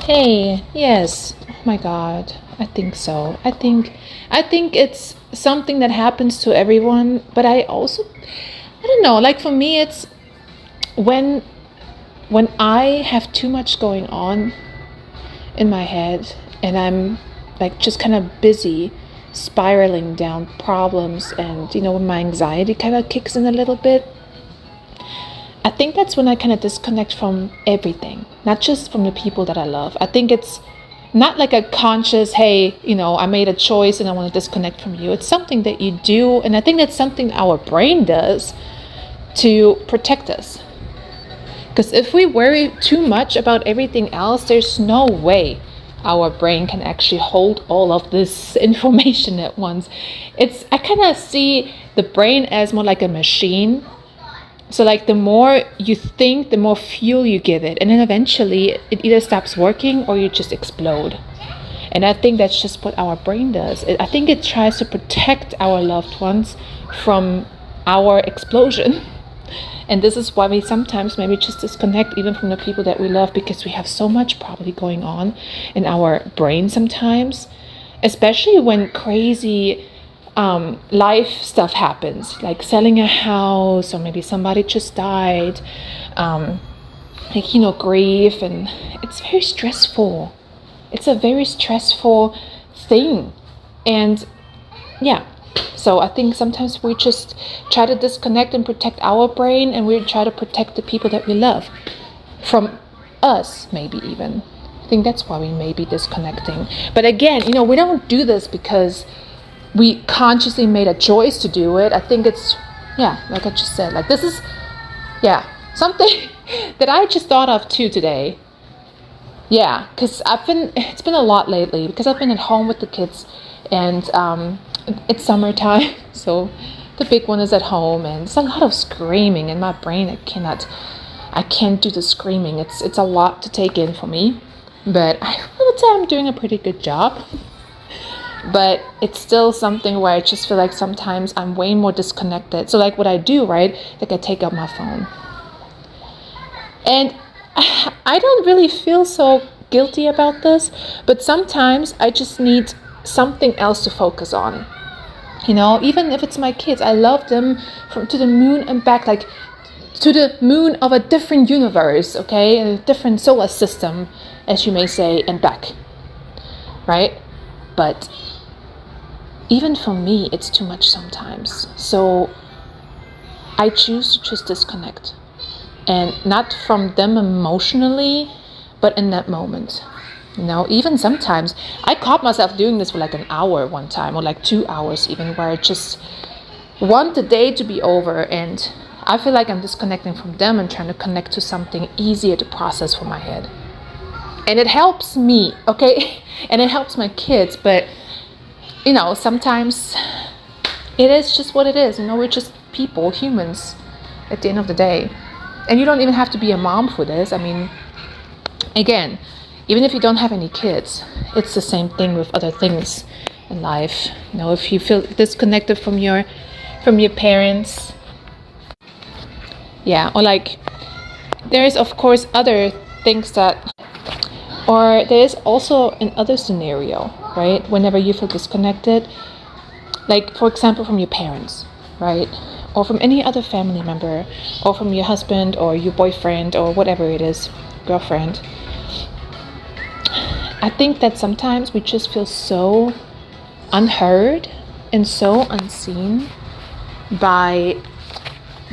Hey, yes. Oh my God. I think so. I think it's something that happens to everyone, but I don't know, like for me it's when when I have too much going on in my head and I'm like just kind of busy spiraling down problems, and when my anxiety kind of kicks in a little bit, I think that's when I kind of disconnect from everything, not just from the people that I love. I think it's not like a conscious, hey, I made a choice and I want to disconnect from you. It's something that you do. And I think that's something our brain does to protect us. Because if we worry too much about everything else, there's no way our brain can actually hold all of this information at once. I kind of see the brain as more like a machine. So like the more you think, the more fuel you give it. And then eventually it either stops working or you just explode. And I think that's just what our brain does. I think it tries to protect our loved ones from our explosion. And this is why we sometimes maybe just disconnect even from the people that we love, because we have so much probably going on in our brain sometimes, especially when crazy life stuff happens, like selling a house, or maybe somebody just died, grief, and it's very stressful. It's a very stressful thing. And yeah, so I think sometimes we just try to disconnect and protect our brain, and we try to protect the people that we love from us, maybe even. I think that's why we may be disconnecting. But again, we don't do this because we consciously made a choice to do it. I think it's, like I just said, like this is, something that I just thought of too today. Yeah, because it's been a lot lately, because I've been at home with the kids, and it's summertime, so the big one is at home, and it's a lot of screaming in my brain. I can't do the screaming. It's a lot to take in for me, but I would say I'm doing a pretty good job. But it's still something where I just feel like sometimes I'm way more disconnected. So like what I do, right? Like I take out my phone. And I don't really feel so guilty about this, but sometimes I just need something else to focus on. Even if it's my kids, I love them to the moon and back, like to the moon of a different universe, okay? A different solar system, as you may say, and back, right? But even for me, it's too much sometimes. So I choose to just disconnect. And not from them emotionally, but in that moment. Even sometimes, I caught myself doing this for like an hour one time, or like 2 hours even, where I just want the day to be over, and I feel like I'm disconnecting from them and trying to connect to something easier to process for my head. And it helps me, okay? And it helps my kids, but sometimes it is just what it is. We're just people, humans, at the end of the day. And you don't even have to be a mom for this. I mean, again, even if you don't have any kids, it's the same thing with other things in life. If you feel disconnected from your parents, or like there is of course other things or there is also another scenario, right? Whenever you feel disconnected, like for example from your parents, right? Or from any other family member, or from your husband or your boyfriend or whatever it is, girlfriend. I think that sometimes we just feel so unheard and so unseen by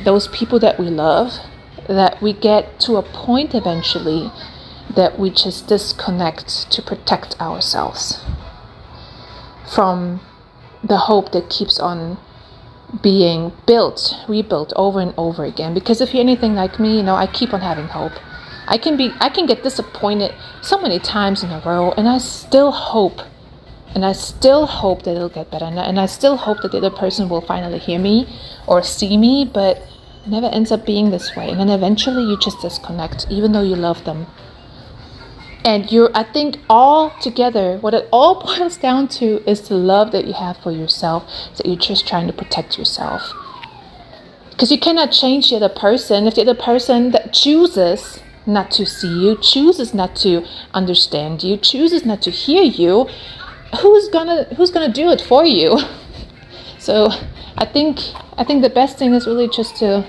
those people that we love, that we get to a point eventually that we just disconnect to protect ourselves from the hope that keeps on being rebuilt over and over again. Because if you're anything like me, I keep on having hope. I can get disappointed so many times in a row, and I still hope that it'll get better, and I still hope that the other person will finally hear me or see me, but it never ends up being this way. And then eventually you just disconnect, even though you love them. And I think all together, what it all boils down to is the love that you have for yourself, that you're just trying to protect yourself. Because you cannot change the other person. If the other person that chooses not to see you, chooses not to understand you, chooses not to hear you, who's gonna do it for you? So I think the best thing is really just to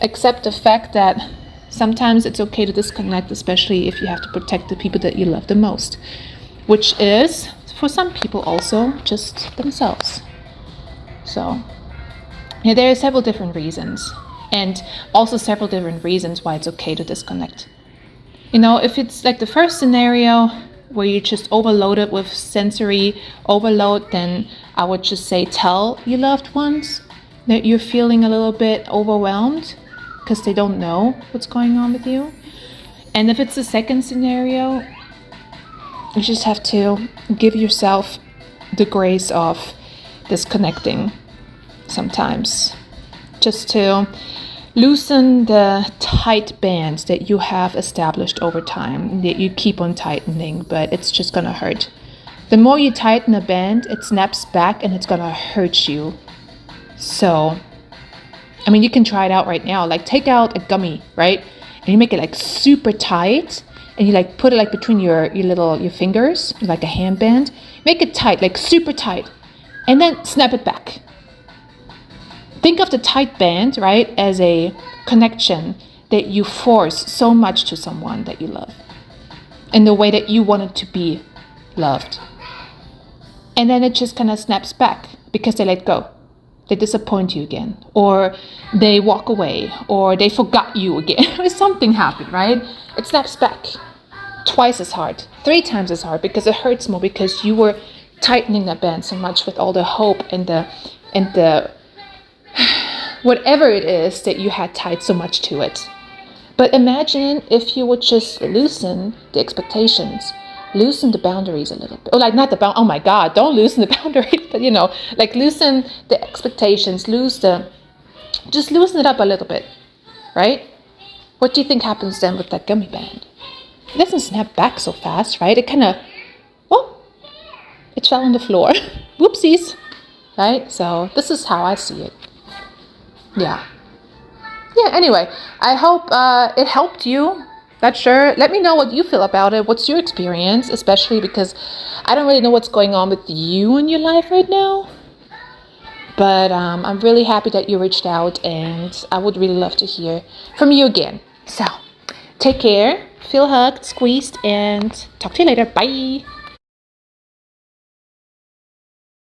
accept the fact that sometimes it's okay to disconnect, especially if you have to protect the people that you love the most, which is, for some people, also just themselves. So yeah, there are several different reasons, and also several different reasons why it's okay to disconnect. You know, if it's like the first scenario where you're just overloaded with sensory overload, then I would just say tell your loved ones that you're feeling a little bit overwhelmed because they don't know what's going on with you. And if it's the second scenario, you just have to give yourself the grace of disconnecting sometimes, just to loosen the tight bands that you have established over time, that you keep on tightening, but it's just gonna hurt. The more you tighten a band, it snaps back and it's gonna hurt you. So, I mean, you can try it out right now. Like, take out a gummy, right? And you make it like super tight, and you like put it like between your fingers, like a handband. Make it tight, like super tight, and then snap it back. Think of the tight band, right, as a connection that you force so much to someone that you love, in the way that you want it to be loved. And then it just kind of snaps back because they let go. They disappoint you again, or they walk away, or they forgot you again, or something happened, right? It snaps back twice as hard, 3 times as hard, because it hurts more, because you were tightening that band so much with all the hope and the whatever it is that you had tied so much to it. But imagine if you would just loosen the expectations, loosen the boundaries a little bit. Or like, not the oh my God, don't loosen the boundaries, but like loosen the expectations, just loosen it up a little bit, right? What do you think happens then with that gummy band? It doesn't snap back so fast, right? It kind of, it fell on the floor. Whoopsies, right? So this is how I see it. Yeah, anyway, I hope it helped you. Not sure. Let me know what you feel about it. What's your experience, especially because I don't really know what's going on with you in your life right now. But I'm really happy that you reached out, and I would really love to hear from you again. So take care, feel hugged, squeezed, and talk to you later. Bye.